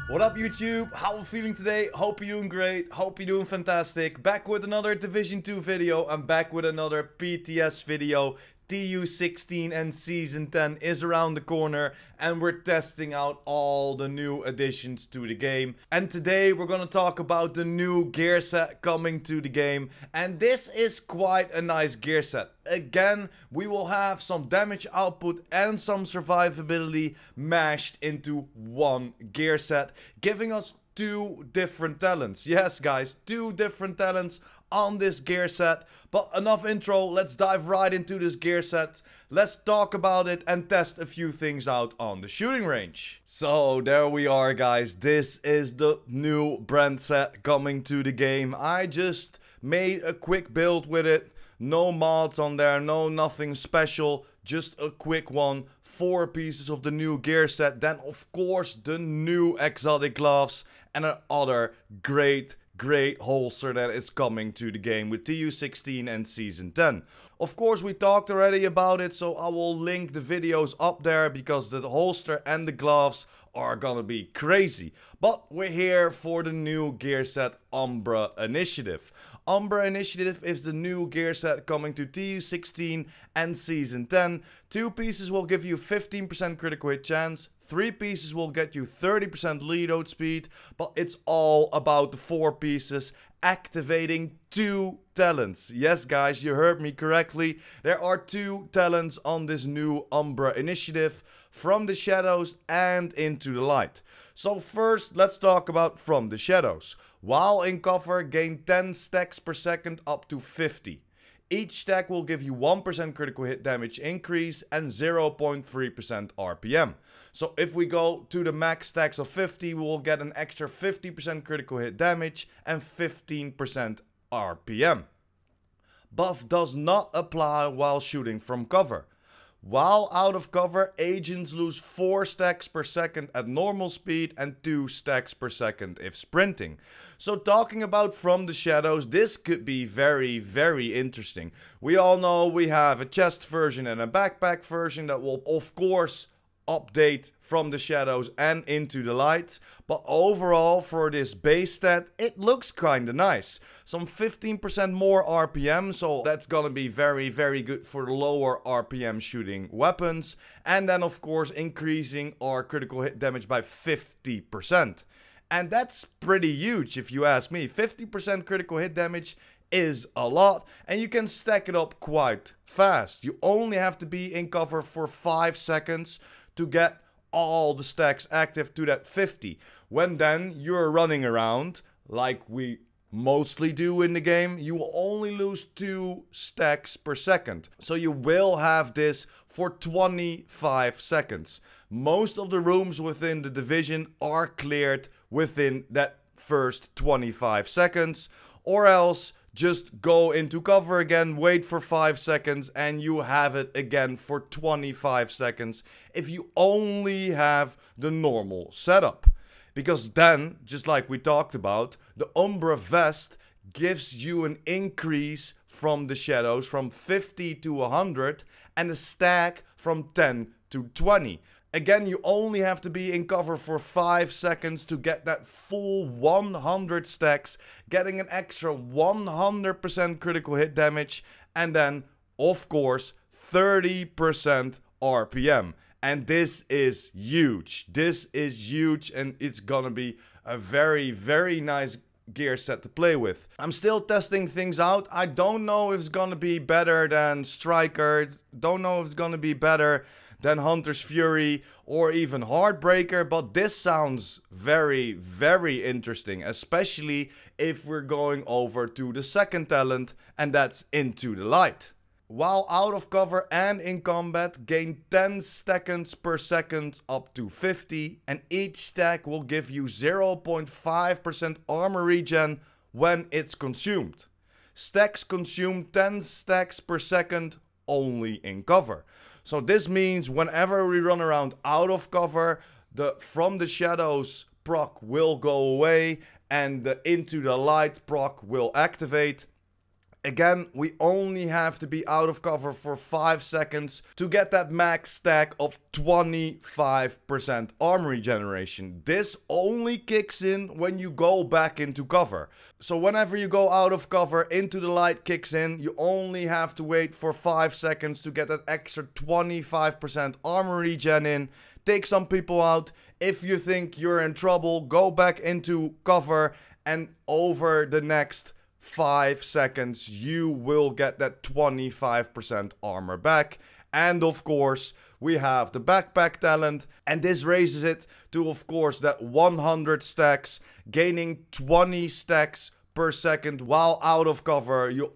What up YouTube? How are you feeling today? Hope you're doing great, hope you're doing fantastic. Back with another Division 2 video. I'm back with another PTS video. TU16 and Season 10 is around the corner and we're testing out all the new additions to the game. And today we're gonna talk about the new gear set coming to the game. And this is quite a nice gear set. Again, we will have some damage output and some survivability mashed into one gear set, giving us two different talents. Yes guys, two different talents on this gear set. But enough intro, let's dive right into this gear set. Let's talk about it and test a few things out on the shooting range. So there we are guys, this is the new brand set coming to the game. I just made a quick build with it. No mods on there, no nothing special, just a quick one. 4 pieces of the new gear set, then of course the new exotic gloves and another great holster that is coming to the game with TU16 and Season 10. Of course we talked already about it, so I will link the videos up there because the holster and the gloves are gonna be crazy. But we're here for the new gear set Umbra Initiative. Umbra Initiative is the new gear set coming to TU16 and Season 10. 2 pieces will give you 15% critical hit chance. 3 pieces will get you 30% reload speed. But it's all about the 4 pieces activating 2 talents. Yes guys, you heard me correctly. There are 2 talents on this new Umbra Initiative. From the shadows and into the light. So first, let's talk about from the shadows. While in cover, gain 10 stacks per second up to 50. Each stack will give you 1% critical hit damage increase and 0.3% RPM. So if we go to the max stacks of 50, we will get an extra 50% critical hit damage and 15% RPM. Buff does not apply while shooting from cover. While out of cover, agents lose 4 stacks per second at normal speed and 2 stacks per second if sprinting. So talking about from the shadows, this could be very interesting. We all know we have a chest version and a backpack version that will of course update from the shadows and into the light. But overall for this base stat, it looks kinda nice. Some 15% more RPM, so that's gonna be very good for lower RPM shooting weapons. And then of course increasing our critical hit damage by 50%. And that's pretty huge if you ask me. 50% critical hit damage is a lot and you can stack it up quite fast. You only have to be in cover for 5 seconds to get all the stacks active to that 50. When then you're running around like we mostly do in the game, you will only lose 2 stacks per second. So you will have this for 25 seconds. Most of the rooms within the division are cleared within that first 25 seconds, or else just go into cover again, wait for 5 seconds and you have it again for 25 seconds if you only have the normal setup. Because then, just like we talked about, the Umbra vest gives you an increase from the shadows from 50 to 100 and a stack from 10 to 20. Again, you only have to be in cover for 5 seconds to get that full 100 stacks, getting an extra 100% critical hit damage, and then, of course, 30% RPM. And this is huge. This is huge, and it's gonna be a very nice gear set to play with. I'm still testing things out. I don't know if it's gonna be better than Striker. Don't know if it's gonna be better than Hunter's Fury or even Heartbreaker, but this sounds very interesting, especially if we're going over to the second talent, and that's into the light. While out of cover and in combat, gain 10 seconds per second up to 50, and each stack will give you 0.5% armor regen when it's consumed. Stacks consume 10 stacks per second only in cover. So this means whenever we run around out of cover, the from the shadows proc will go away and the into the light proc will activate. Again, we only have to be out of cover for 5 seconds to get that max stack of 25% armor regeneration. This only kicks in when you go back into cover. So whenever you go out of cover, into the light kicks in, you only have to wait for 5 seconds to get that extra 25% armor regen in. Take some people out. If you think you're in trouble, go back into cover, and over the next 5 seconds you will get that 25% armor back. And of course we have the backpack talent, and this raises it to, of course, that 100 stacks, gaining 20 stacks per second while out of cover. You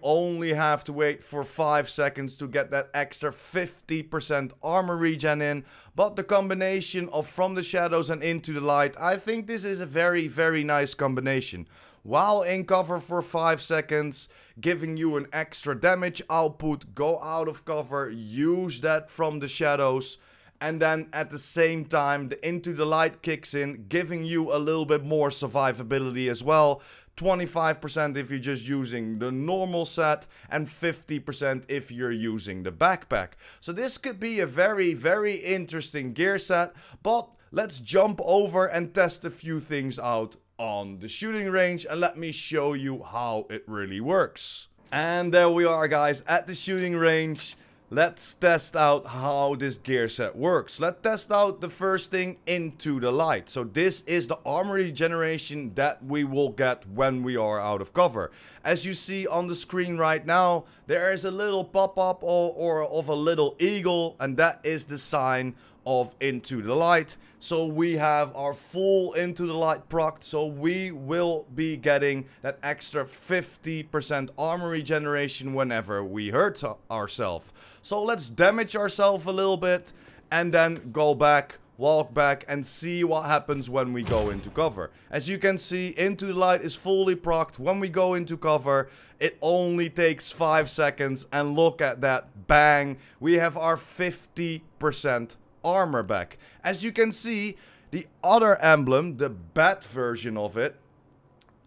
only have to wait for 5 seconds to get that extra 50% armor regen in. But the combination of from the shadows and into the light, I think this is a very, very nice combination. While in cover for 5 seconds, giving you an extra damage output, go out of cover, use that from the shadows, and then at the same time the into the light kicks in, giving you a little bit more survivability as well. 25% if you're just using the normal set, and 50% if you're using the backpack. So this could be a very, very interesting gear set, but let's jump over and test a few things out on the shooting range, and let me show you how it really works. And there we are, guys, at the shooting range. Let's test out how this gear set works. Let's test out the first thing, into the light. So this is the armor regeneration that we will get when we are out of cover. As you see on the screen right now, there is a little pop-up or of a little eagle, and that is the sign of into the light. So we have our full into the light proc, so we will be getting that extra 50% armor regeneration whenever we hurt ourselves. So let's damage ourselves a little bit and then go back, walk back, and see what happens when we go into cover. As you can see, into the light is fully procced. When we go into cover, it only takes 5 seconds, and look at that, bang, we have our 50% armor back. As you can see, the other emblem, the bat version of it,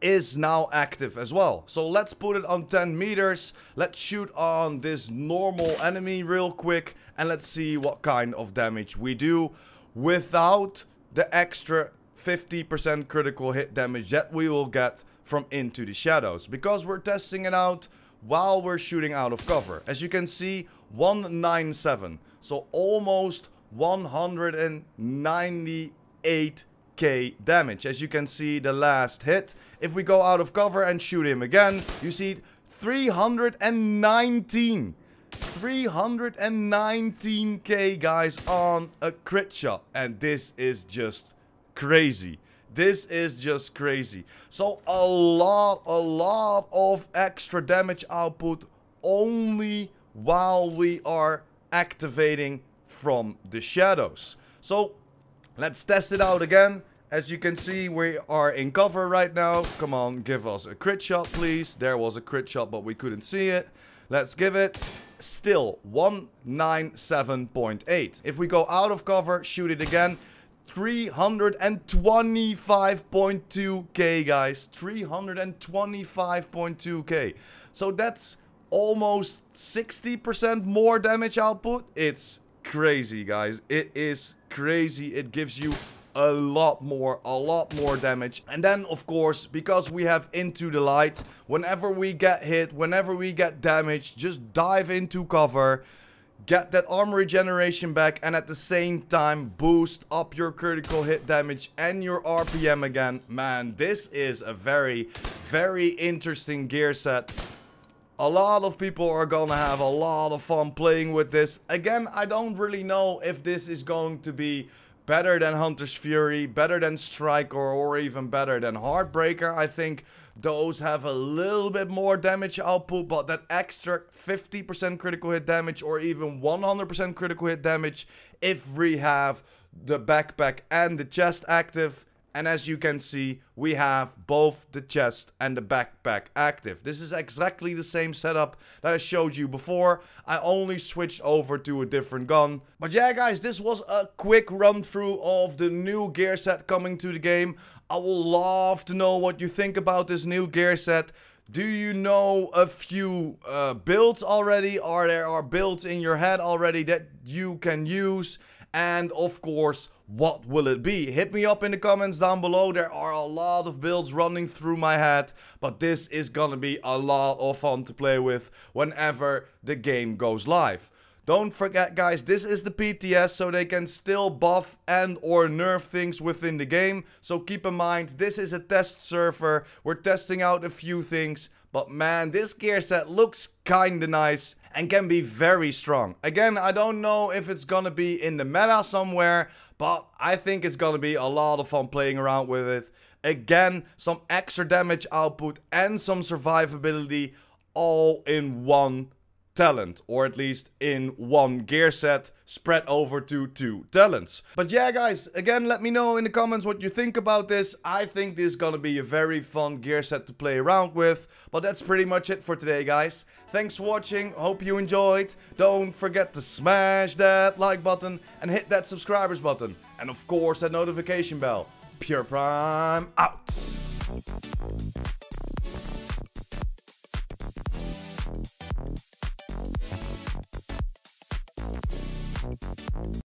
is now active as well. So let's put it on 10 meters. Let's shoot on this normal enemy real quick, and let's see what kind of damage we do without the extra 50% critical hit damage that we will get from into the shadows, because we're testing it out while we're shooting out of cover. As you can see, 197, so almost 198k damage. As you can see, the last hit, if we go out of cover and shoot him again, you see 319k, guys, on a crit shot. And this is just crazy. This is just crazy. So a lot of extra damage output only while we are activating from the shadows. So let's test it out again. As you can see, we are in cover right now. Come on, give us a crit shot, please. There was a crit shot, but we couldn't see it. Let's give it. Still 197.8. If we go out of cover, shoot it again, 325.2k, guys. 325.2k. So that's almost 60% more damage output. It's crazy, guys. It is crazy. It gives you a lot more damage. And then, of course, because we have into the light, whenever we get hit, whenever we get damaged, just dive into cover, get that armor regeneration back, and at the same time boost up your critical hit damage and your RPM again. Man, this is a very, very interesting gear set. A lot of people are gonna have a lot of fun playing with this. Again, I don't really know if this is going to be better than Hunter's Fury, better than Striker, or even better than Heartbreaker. I think those have a little bit more damage output, but that extra 50% critical hit damage or even 100% critical hit damage if we have the backpack and the chest active. And as you can see, we have both the chest and the backpack active. This is exactly the same setup that I showed you before. I only switched over to a different gun. But yeah, guys, this was a quick run through of the new gear set coming to the game. I would love to know what you think about this new gear set. Do you know a few builds already? Are there builds in your head already that you can use? And of course, what will it be? Hit me up in the comments down below. There are a lot of builds running through my head, but this is gonna be a lot of fun to play with whenever the game goes live. Don't forget, guys, this is the PTS, so they can still buff and or nerf things within the game. So keep in mind, this is a test server. We're testing out a few things. But man, this gear set looks kinda nice and can be very strong. Again, I don't know if it's gonna be in the meta somewhere, but I think it's gonna be a lot of fun playing around with it. Again, some extra damage output and some survivability all in one talent, or at least in one gear set spread over to 2 talents. But yeah, guys, again, let me know in the comments what you think about this. I think this is gonna be a very fun gear set to play around with. But that's pretty much it for today, guys. Thanks for watching, hope you enjoyed. Don't forget to smash that like button and hit that subscribers button, and of course that notification bell. PurePrime out.